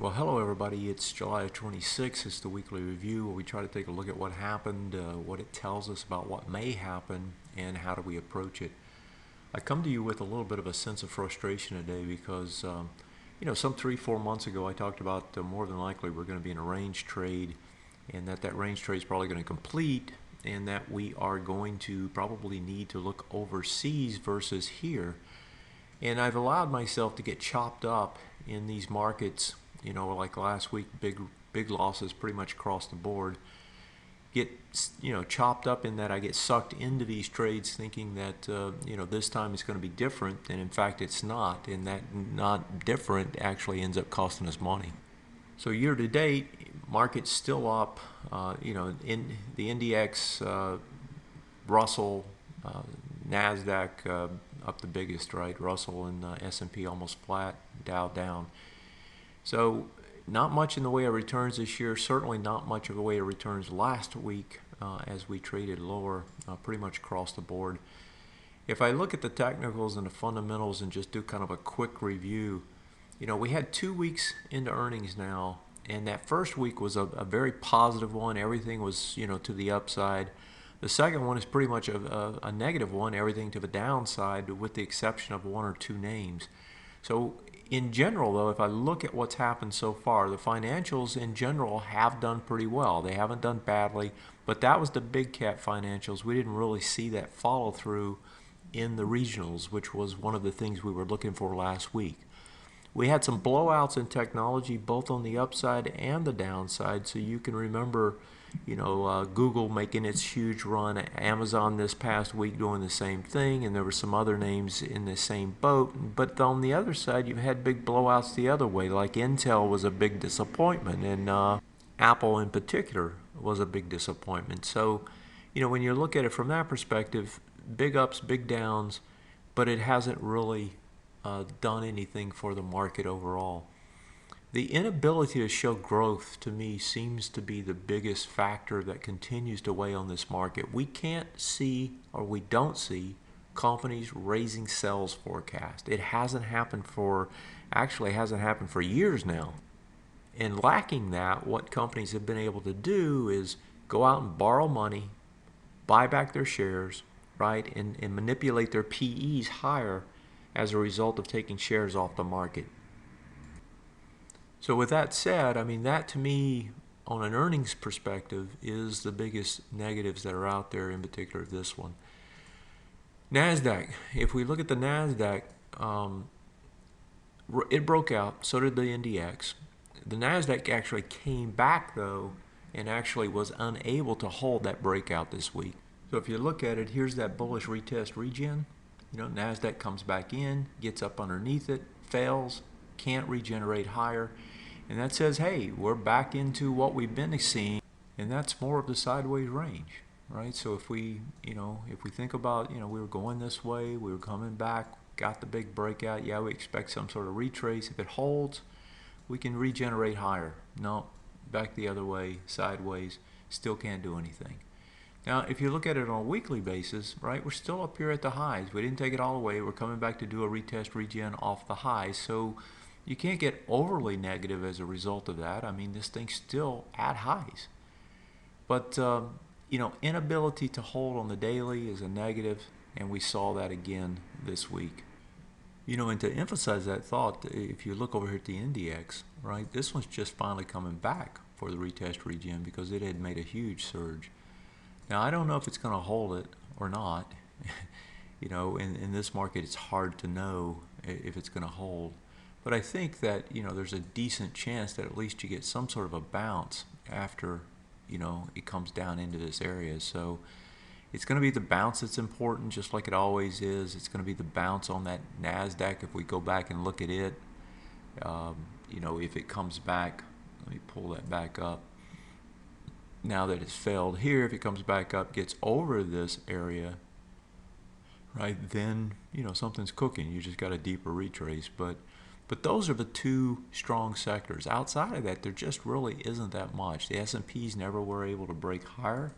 Well, hello everybody. It's July 26th. It's the weekly review where we try to take a look at what happened, what it tells us about what may happen, and how do we approach it. I come to you with a little bit of a sense of frustration today because, some 3, 4 months ago I talked about more than likely we're going to be in a range trade and that range trade is probably going to complete and that we are going to probably need to look overseas versus here. And I've allowed myself to get chopped up in these markets, like last week, big losses pretty much across the board. Get chopped up in that I get sucked into these trades thinking that this time it's going to be different, and in fact it's not, and that not different actually ends up costing us money. So year to date, market's still up. In the NDX, Russell, Nasdaq up the biggest, right? Russell and S&P almost flat, Dow down. So not much in the way of returns this year. Certainly not much of the way of returns last week as we traded lower, pretty much across the board. If I look at the technicals and the fundamentals and just do kind of a quick review, we had 2 weeks into earnings now, and that first week was a very positive one. Everything was to the upside. The second one is pretty much a negative one, everything to the downside, with the exception of 1 or 2 names. So in general, though, if I look at what's happened so far, the financials in general have done pretty well. They haven't done badly, but that was the big cap financials. We didn't really see that follow through in the regionals, which was one of the things we were looking for last week. We had some blowouts in technology, both on the upside and the downside. So you can remember, Google making its huge run, Amazon this past week doing the same thing, and there were some other names in the same boat. But on the other side, you've had big blowouts the other way, like Intel was a big disappointment, and Apple in particular was a big disappointment. So, when you look at it from that perspective, big ups, big downs, but it hasn't really done anything for the market overall. The inability to show growth, to me, seems to be the biggest factor that continues to weigh on this market. We can't see, or we don't see, companies raising sales forecast. It hasn't happened for years now. And lacking that, what companies have been able to do is go out and borrow money, buy back their shares, right, and manipulate their PEs higher as a result of taking shares off the market. So with that said, that to me, on an earnings perspective, is the biggest negatives that are out there, in particular this one. NASDAQ, if we look at the NASDAQ, it broke out, so did the NDX. The NASDAQ actually came back, though, and actually was unable to hold that breakout this week. So if you look at it, here's that bullish retest regen. NASDAQ comes back in, gets up underneath it, fails, can't regenerate higher, and that says, hey, we're back into what we've been seeing, and that's more of the sideways range, right? So if we think about, we were going this way, we were coming back, got the big breakout, yeah, we expect some sort of retrace. If it holds, we can regenerate higher. No, back the other way, sideways, still can't do anything. Now, if you look at it on a weekly basis, right, we're still up here at the highs. We didn't take it all away. We're coming back to do a retest regen off the highs. So you can't get overly negative as a result of that. This thing's still at highs. But, inability to hold on the daily is a negative, and we saw that again this week. And to emphasize that thought, if you look over here at the NDX, right, this one's just finally coming back for the retest regen because it had made a huge surge. Now, I don't know if it's going to hold it or not. In this market, it's hard to know if it's going to hold. But I think that, there's a decent chance that at least you get some sort of a bounce after, it comes down into this area. So it's going to be the bounce that's important, just like it always is. It's going to be the bounce on that NASDAQ if we go back and look at it. If it comes back, let me pull that back up. Now that it's failed here, if it comes back up, gets over this area, right, then, something's cooking. You just got a deeper retrace. But those are the two strong sectors. Outside of that, there just really isn't that much. The S&Ps never were able to break higher,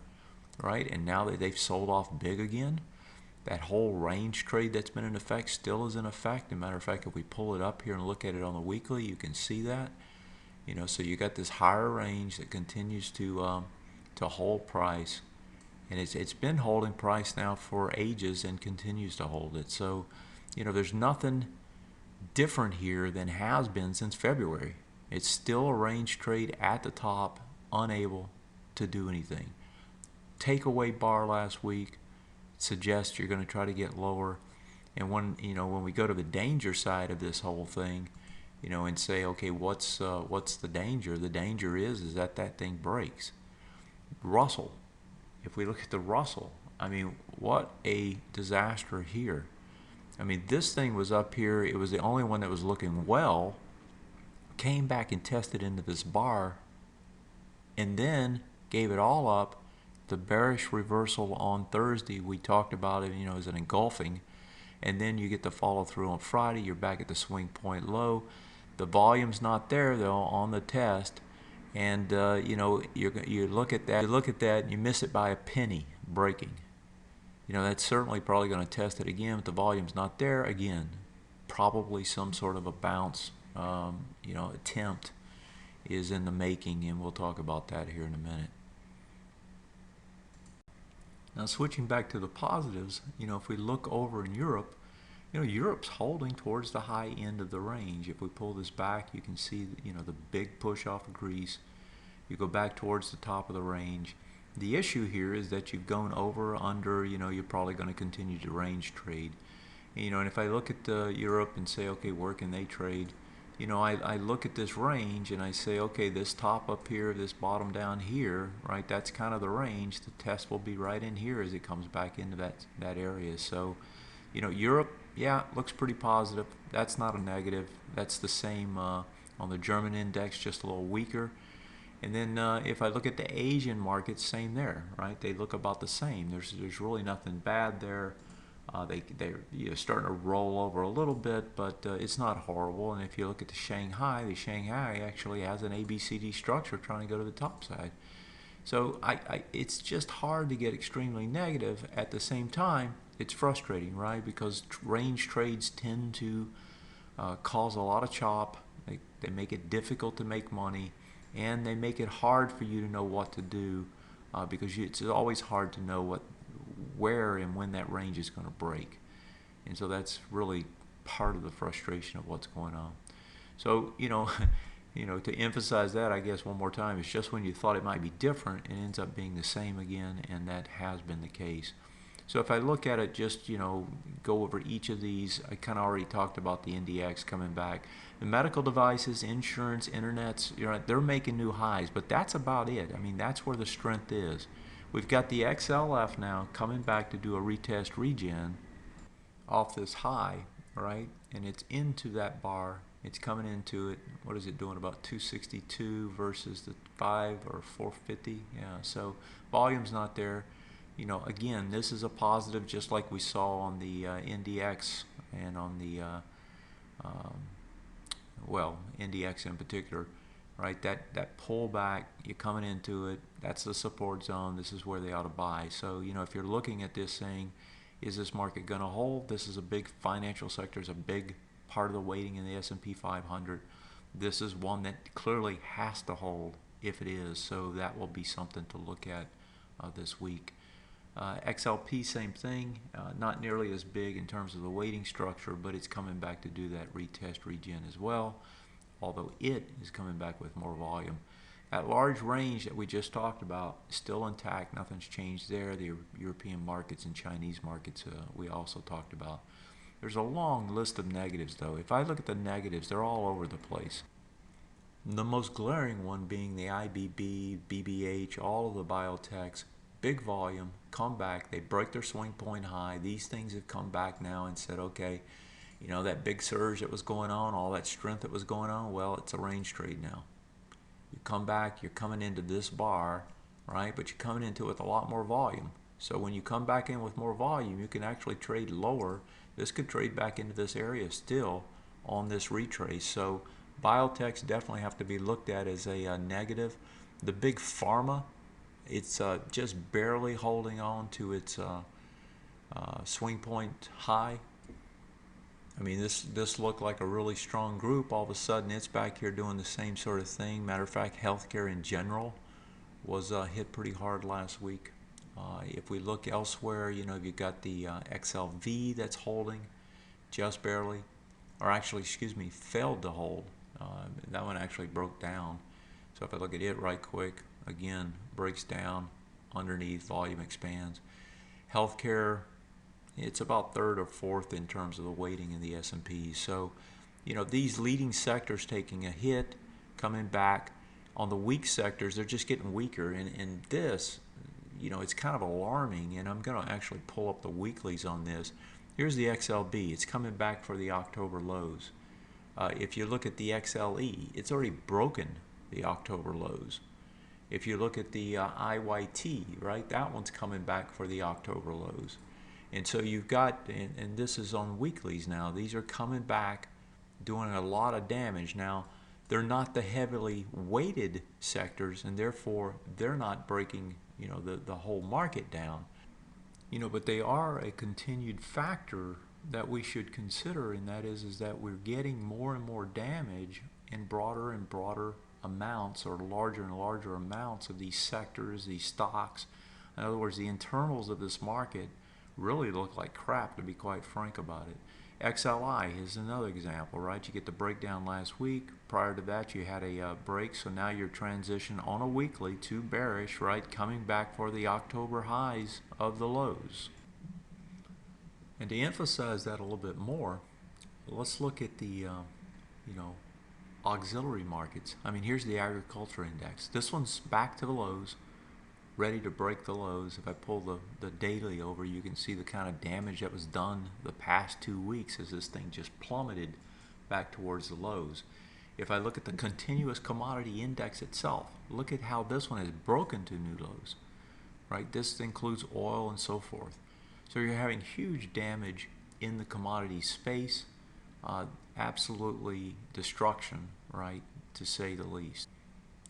right? And now that they've sold off big again, that whole range trade that's been in effect still is in effect. As a matter of fact, if we pull it up here and look at it on the weekly, you can see that. So you got this higher range that continues to hold price, and it's been holding price now for ages and continues to hold it. So, there's nothing different here than has been since February. It's still a range trade at the top, unable to do anything. Takeaway bar last week suggests you're going to try to get lower. And when we go to the danger side of this whole thing, and say, okay, what's the danger? The danger is that thing breaks. Russell. If we look at the Russell, I mean, what a disaster here. I mean, this thing was up here. It was the only one that was looking well. Came back and tested into this bar, and then gave it all up. The bearish reversal on Thursday, we talked about it, as an engulfing. And then you get the follow through on Friday. You're back at the swing point low. The volume's not there though on the test, and you look at that, and you miss it by a penny breaking. That's certainly probably going to test it again, but the volume's not there again. Probably some sort of a bounce, attempt is in the making, and we'll talk about that here in a minute. Now switching back to the positives, if we look over in Europe, Europe's holding towards the high end of the range. If we pull this back, you can see, the big push off of Greece. You go back towards the top of the range. The issue here is that you've gone over, under, you're probably going to continue to range trade. And if I look at Europe and say, okay, where can they trade? I look at this range and I say, okay, this top up here, this bottom down here, right, that's kind of the range. The test will be right in here as it comes back into that area. So, Europe, yeah, looks pretty positive. That's not a negative. That's the same on the German index, just a little weaker. And then if I look at the Asian markets, same there, right? They look about the same. There's really nothing bad there. They're starting to roll over a little bit, but it's not horrible. And if you look at the Shanghai actually has an ABCD structure trying to go to the top side. So it's just hard to get extremely negative. At the same time, it's frustrating, right? Because range trades tend to cause a lot of chop. They make it difficult to make money, and they make it hard for you to know what to do because it's always hard to know where and when that range is going to break. And so that's really part of the frustration of what's going on. So, to emphasize that, I guess one more time, it's just when you thought it might be different, it ends up being the same again, and that has been the case. So if I look at it, just go over each of these. I kind of already talked about the NDX coming back. The medical devices, insurance, internets, they're making new highs, but that's about it. I mean, that's where the strength is. We've got the XLF now coming back to do a retest regen off this high, right? And it's into that bar. It's coming into it. What is it doing? About 262 versus the 5 or 450. Yeah, so volume's not there. Again, this is a positive, just like we saw on the NDX and on the NDX in particular, right? That pullback, you're coming into it. That's the support zone. This is where they ought to buy. So if you're looking at this saying, is this market going to hold? This is a big financial sector. Is a big part of the weighting in the S&P 500. This is one that clearly has to hold if it is. So that will be something to look at this week. XLP, same thing, not nearly as big in terms of the weighting structure, but it's coming back to do that retest regen as well, although it is coming back with more volume. That large range that we just talked about is still intact. Nothing's changed there. The European markets and Chinese markets we also talked about. There's a long list of negatives, though. If I look at the negatives, they're all over the place. The most glaring one being the IBB, BBH, all of the biotechs. Big volume, come back, they break their swing point high. These things have come back now and said, okay, that big surge that was going on, all that strength that was going on, well, it's a range trade now. You come back, you're coming into this bar, right? But you're coming into it with a lot more volume. So when you come back in with more volume, you can actually trade lower. This could trade back into this area still on this retrace. So biotechs definitely have to be looked at as a negative. The big pharma, it's just barely holding on to its swing point high. I mean, this looked like a really strong group. All of a sudden, it's back here doing the same sort of thing. Matter of fact, healthcare in general was hit pretty hard last week. If we look elsewhere, you know, you've got the XLV that's holding just barely, or actually, excuse me, failed to hold. That one actually broke down. So if I look at it right quick, again, breaks down underneath, volume expands. Healthcare, it's about third or fourth in terms of the weighting in the S&P. So, you know, these leading sectors taking a hit, coming back. On the weak sectors, they're just getting weaker. And this, you know, it's kind of alarming. And I'm going to actually pull up the weeklies on this. Here's the XLB. It's coming back for the October lows. If you look at the XLE, it's already broken the October lows. If you look at the IYT, right, that one's coming back for the October lows. And so you've got, and this is on weeklies now, these are coming back, doing a lot of damage. Now, they're not the heavily weighted sectors, and therefore they're not breaking, you know, the whole market down. You know, but they are a continued factor that we should consider, and that is that we're getting more and more damage in broader and broader amounts, or larger and larger amounts of these sectors, these stocks. In other words, the internals of this market really look like crap, to be quite frank about it. XLI is another example, right? You get the breakdown last week. Prior to that, you had a break, so now you're transition on a weekly to bearish, right? Coming back for the October highs of the lows. And to emphasize that a little bit more, let's look at the, you know, auxiliary markets. I mean, here's the agriculture index. This one's back to the lows, ready to break the lows. If I pull the daily over, you can see the kind of damage that was done the past 2 weeks as this thing just plummeted back towards the lows. If I look at the continuous commodity index itself, look at how this one has broken to new lows, right? This includes oil and so forth. So you're having huge damage in the commodity space, absolutely destruction, right, to say the least.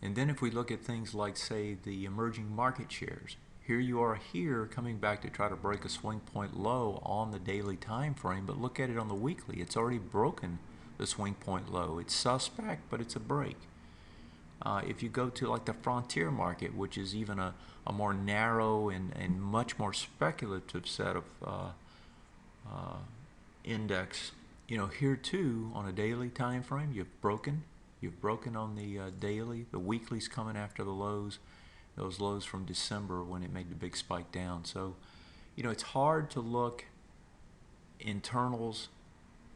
And then if we look at things like, say, the emerging market shares, here you are here coming back to try to break a swing point low on the daily time frame, but look at it on the weekly. It's already broken the swing point low. It's suspect, but it's a break. If you go to like the frontier market, which is even a more narrow and much more speculative set of index, you know, here too on a daily time frame, you've broken on the daily. The weekly's coming after the lows, those lows from December when it made the big spike down. So, you know, it's hard to look internals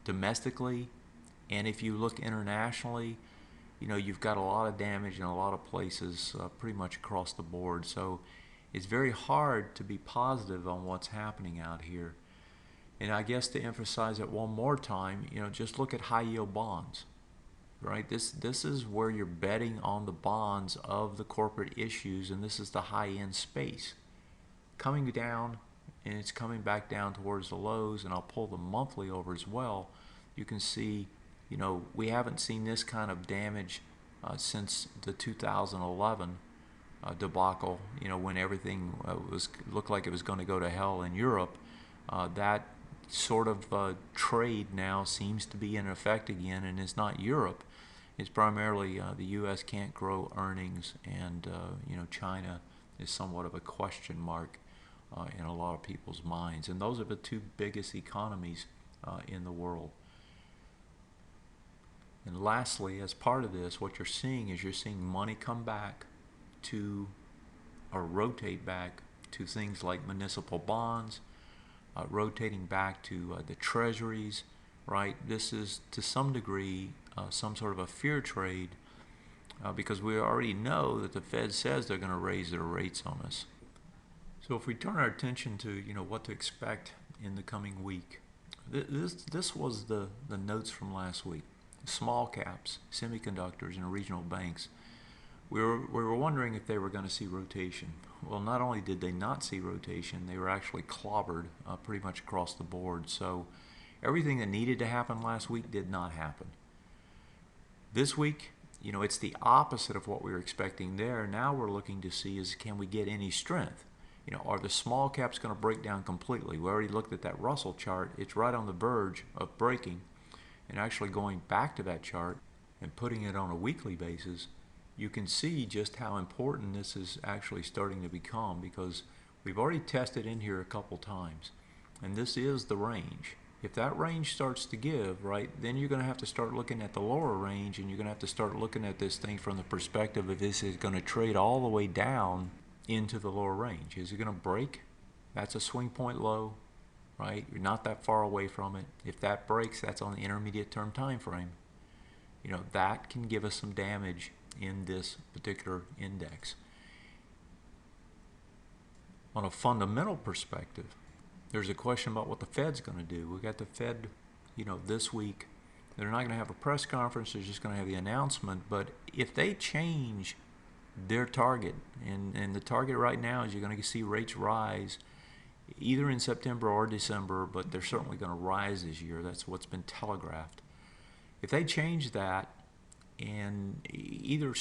domestically, and if you look internationally, you know, you've got a lot of damage in a lot of places, pretty much across the board. So it's very hard to be positive on what's happening out here. And I guess to emphasize it one more time, you know, just look at high yield bonds, right? This is where you're betting on the bonds of the corporate issues, and this is the high end space. Coming down, and it's coming back down towards the lows, and I'll pull the monthly over as well. You can see, you know, we haven't seen this kind of damage since the 2011 debacle, you know, when everything looked like it was going to go to hell in Europe. That sort of trade now seems to be in effect again, and it's not Europe. It's primarily the U.S. can't grow earnings, and you know, China is somewhat of a question mark in a lot of people's minds. And those are the two biggest economies in the world. And lastly, as part of this, what you're seeing is you're seeing money come back to, or rotate back to things like municipal bonds, rotating back to the treasuries, right? This is to some degree some sort of a fear trade because we already know that the Fed says they're going to raise their rates on us. So if we turn our attention to, you know, what to expect in the coming week, this was the notes from last week. Small caps, semiconductors, and regional banks. We were wondering if they were going to see rotation. Well, not only did they not see rotation, they were actually clobbered pretty much across the board. So everything that needed to happen last week did not happen. This week, you know, it's the opposite of what we were expecting there. Now we're looking to see is, can we get any strength? Are the small caps going to break down completely? We already looked at that Russell chart. It's right on the verge of breaking. And actually going back to that chart and putting it on a weekly basis, you can see just how important this is actually starting to become, because we've already tested in here a couple times. And this is the range. If that range starts to give, right, then you're going to have to start looking at the lower range, and you're going to have to start looking at this thing from the perspective of this is going to trade all the way down into the lower range. Is it going to break? That's a swing point low, right? You're not that far away from it. If that breaks, that's on the intermediate term time frame. That can give us some damage in this particular index. On a fundamental perspective, there's a question about what the Fed's going to do. We got the Fed, this week. They're not going to have a press conference. They're just going to have the announcement. But if they change their target, and the target right now is you're going to see rates rise either in September or December, but they're certainly going to rise this year. That's what's been telegraphed. If they change that, and either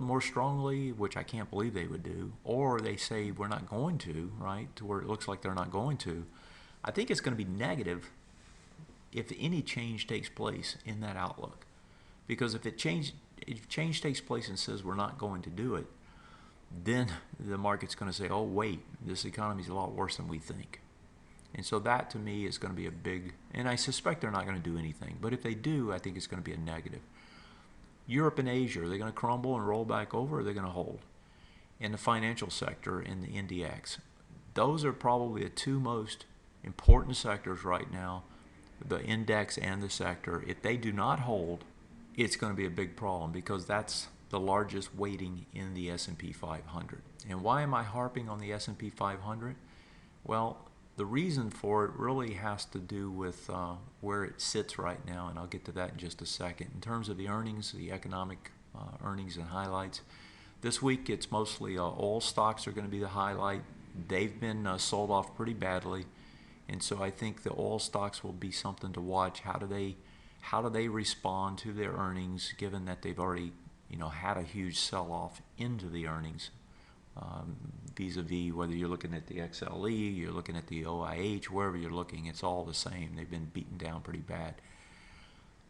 more strongly, which I can't believe they would do, or they say we're not going to, right, to where it looks like they're not going to, I think it's going to be negative if any change takes place in that outlook. Because if change takes place and says we're not going to do it, then the market's going to say, oh wait, this economy is a lot worse than we think. And so that to me is going to be a big, and I suspect they're not going to do anything, but if they do, I think it's going to be a negative. Europe and Asia, are they going to crumble and roll back over, or are they going to hold? In the financial sector, in the NDX, those are probably the two most important sectors right now, the index and the sector. If they do not hold, it's going to be a big problem, because that's the largest weighting in the S&P 500. And why am I harping on the S&P 500? Well, the reason for it really has to do with where it sits right now, and I'll get to that in just a second. In terms of the earnings, the economic earnings and highlights, this week it's mostly oil stocks are going to be the highlight. They've been sold off pretty badly, and so I think the oil stocks will be something to watch. How do they respond to their earnings, given that they've already had a huge sell-off into the earnings? Vis-a-vis whether you're looking at the XLE, you're looking at the OIH, wherever you're looking, it's all the same. They've been beaten down pretty bad.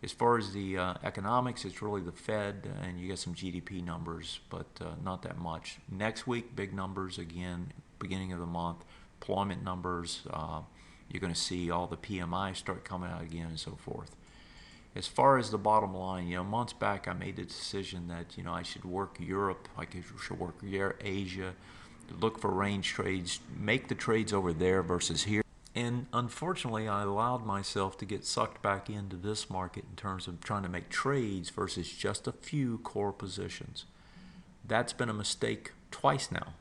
As far as the economics, it's really the Fed, and you get some GDP numbers, but not that much. Next week, big numbers again, beginning of the month, employment numbers. You're going to see all the PMI start coming out again and so forth. As far as the bottom line, months back I made the decision that I should work Europe, I should work Asia, look for range trades, make the trades over there versus here. And unfortunately, I allowed myself to get sucked back into this market in terms of trying to make trades versus just a few core positions. That's been a mistake twice now.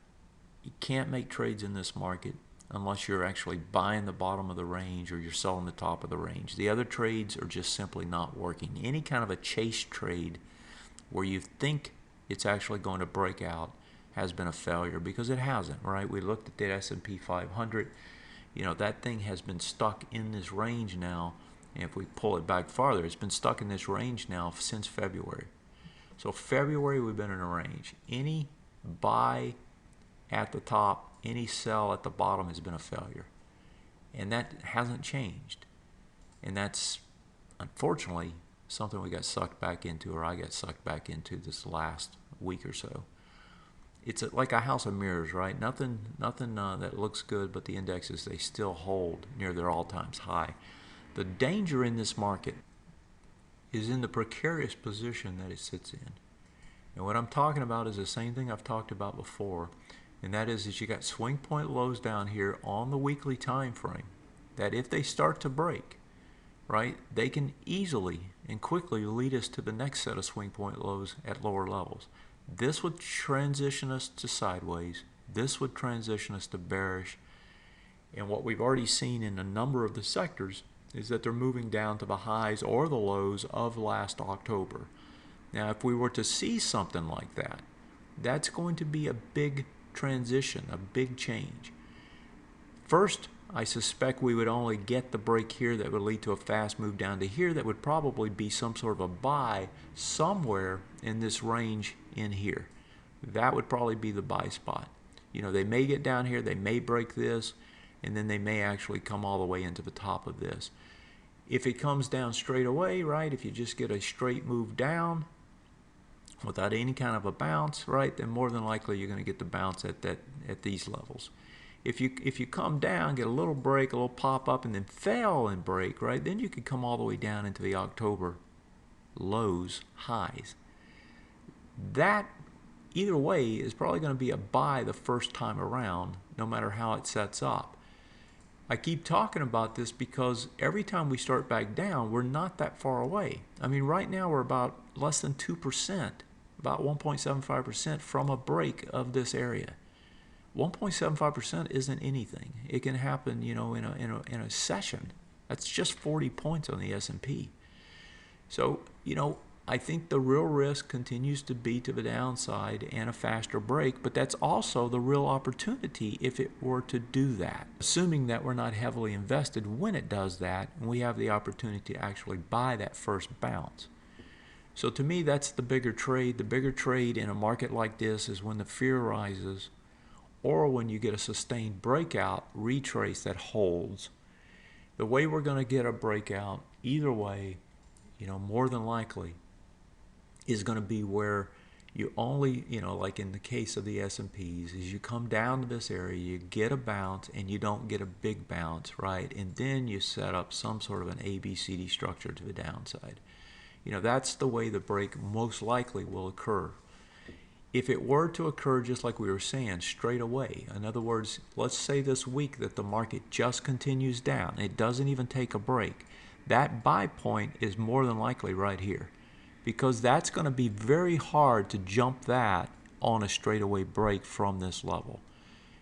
You can't make trades in this market unless you're actually buying the bottom of the range or you're selling the top of the range. The other trades are just simply not working. Any kind of a chase trade where you think it's actually going to break out has been a failure, because it hasn't, right? We looked at the S&P 500. That thing has been stuck in this range now, and if we pull it back farther, it's been stuck in this range now since February. So February we've been in a range. Any buy at the top, any sell at the bottom has been a failure. And that hasn't changed. And that's, unfortunately, something we got sucked back into, or I got sucked back into this last week or so. It's like a house of mirrors, right? Nothing that looks good, but the indexes, they still hold near their all-time high. The danger in this market is in the precarious position that it sits in. And what I'm talking about is the same thing I've talked about before, and that is you got swing point lows down here on the weekly time frame that if they start to break, right, they can easily and quickly lead us to the next set of swing point lows at lower levels. This would transition us to sideways. This would transition us to bearish. And what we've already seen in a number of the sectors is that they're moving down to the highs or the lows of last October. Now, if we were to see something like that, that's going to be a big transition, a big change. First, I suspect we would only get the break here that would lead to a fast move down to here that would probably be some sort of a buy somewhere in this range in here. That would probably be the buy spot. they may get down here, they may break this, and then they may actually come all the way into the top of this. If it comes down straight away, right, if you just get a straight move down without any kind of a bounce, right, then more than likely you're going to get the bounce at these levels. If you come down, get a little break, a little pop up, and then fail and break, right, then you could come all the way down into the October lows, highs. That, either way, is probably going to be a buy the first time around, no matter how it sets up. I keep talking about this because every time we start back down, we're not that far away. I mean, right now we're about less than 2%, about 1.75% from a break of this area. 1.75% isn't anything. It can happen, in a session. That's just 40 points on the S&P. So, I think the real risk continues to be to the downside and a faster break, but that's also the real opportunity if it were to do that. Assuming that we're not heavily invested when it does that, and we have the opportunity to actually buy that first bounce. So to me, that's the bigger trade. The bigger trade in a market like this is when the fear rises, or when you get a sustained breakout, retrace that holds. The way we're going to get a breakout, either way, more than likely, is going to be where you only, like in the case of the S&Ps, is you come down to this area, you get a bounce, and you don't get a big bounce, right? And then you set up some sort of an ABCD structure to the downside. That's the way the break most likely will occur. If it were to occur just like we were saying, straight away, in other words, let's say this week that the market just continues down, it doesn't even take a break, that buy point is more than likely right here, because that's going to be very hard to jump that on a straightaway break from this level.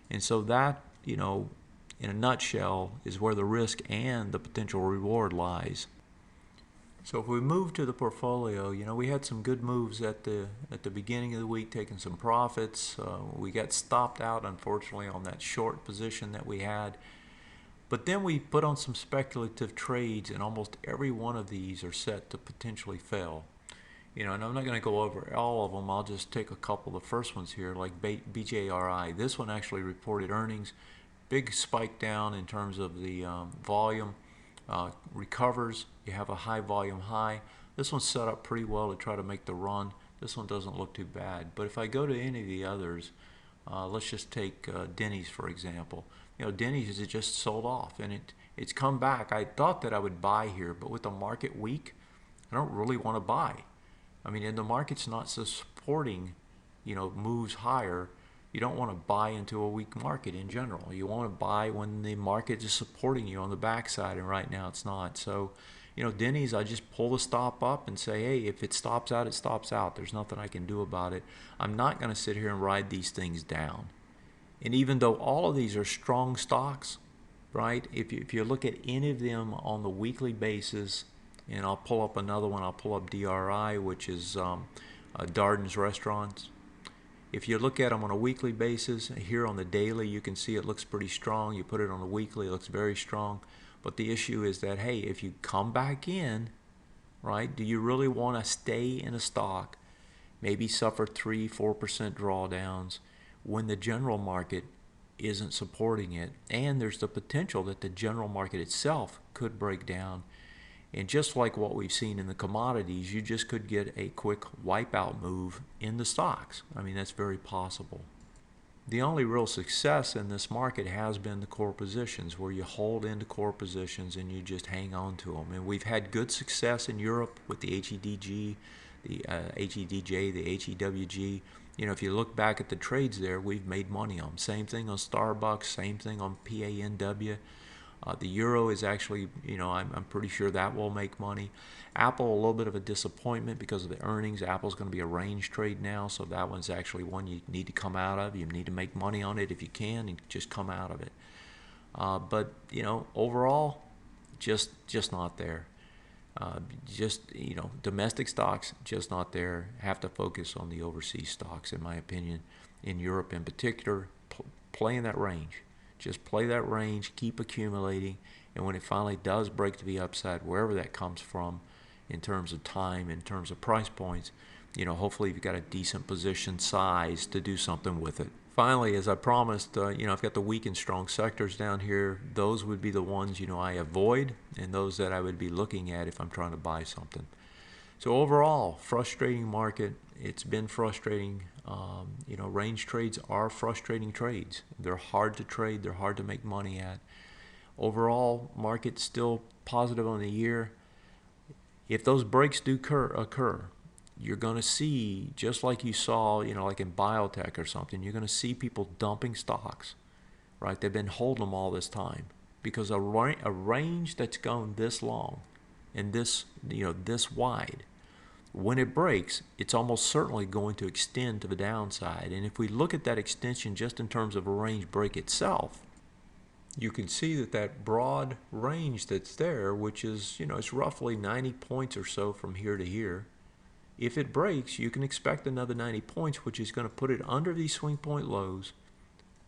And so that, in a nutshell, is where the risk and the potential reward lies. So if we move to the portfolio, we had some good moves at the beginning of the week, taking some profits. We got stopped out, unfortunately, on that short position that we had. But then we put on some speculative trades, and almost every one of these are set to potentially fail. And I'm not going to go over all of them. I'll just take a couple of the first ones here, like BJRI. This one actually reported earnings. Big spike down in terms of the volume. Recovers. You have a high volume high. This one's set up pretty well to try to make the run. This one doesn't look too bad. But if I go to any of the others, let's just take Denny's, for example. Denny's is just sold off, and it's come back. I thought that I would buy here, but with the market weak, I don't really want to buy. I mean, and the market's not supporting, moves higher. You don't want to buy into a weak market in general. You want to buy when the market is supporting you on the backside, and right now it's not. So, Denny's, I just pull the stop up and say, hey, if it stops out, it stops out. There's nothing I can do about it. I'm not going to sit here and ride these things down. And even though all of these are strong stocks, right, if you look at any of them on the weekly basis, and I'll pull up another one, I'll pull up DRI, which is Darden's Restaurants. If you look at them on a weekly basis, here on the daily, you can see it looks pretty strong. You put it on the weekly, it looks very strong. But the issue is that, hey, if you come back in, right, do you really want to stay in a stock, maybe suffer 3-4% drawdowns when the general market isn't supporting it, and there's the potential that the general market itself could break down? And just like what we've seen in the commodities, you just could get a quick wipeout move in the stocks. I mean, that's very possible. The only real success in this market has been the core positions, where you hold into core positions and you just hang on to them. And we've had good success in Europe with the HEDG, the HEDJ, the HEWG. If you look back at the trades there, we've made money on them. Same thing on Starbucks, same thing on PANW. The euro is actually, I'm pretty sure that will make money. Apple, a little bit of a disappointment because of the earnings. Apple's going to be a range trade now, so that one's actually one you need to come out of. You need to make money on it if you can, and just come out of it. But overall, just not there. Domestic stocks, just not there. Have to focus on the overseas stocks, in my opinion. In Europe in particular, play in that range. Just play that range, keep accumulating, and when it finally does break to the upside, wherever that comes from, in terms of time, in terms of price points, hopefully you've got a decent position size to do something with it. Finally, as I promised, I've got the weak and strong sectors down here. Those would be the ones, I avoid, and those that I would be looking at if I'm trying to buy something. So overall, frustrating market. It's been frustrating. Range trades are frustrating trades. They're hard to trade. They're hard to make money at. Overall, market still positive on the year. If those breaks do occur, you're going to see, just like you saw, like in biotech or something, you're going to see people dumping stocks, right? They've been holding them all this time because a range that's gone this long and this wide, when it breaks, it's almost certainly going to extend to the downside. And if we look at that extension just in terms of a range break itself, you can see that broad range that's there, which is, it's roughly 90 points or so from here to here. If it breaks, you can expect another 90 points, which is going to put it under these swing point lows,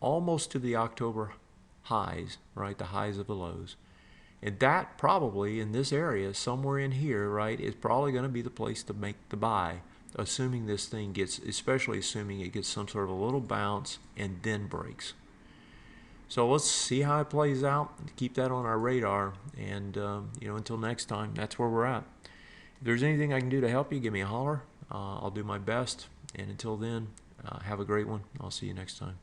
almost to the October highs, right, the highs of the lows. And that probably in this area, somewhere in here, right, is probably going to be the place to make the buy, assuming this thing gets, especially assuming it gets some sort of a little bounce and then breaks. So let's see how it plays out. Keep that on our radar. And, until next time, that's where we're at. If there's anything I can do to help you, give me a holler. I'll do my best. And until then, have a great one. I'll see you next time.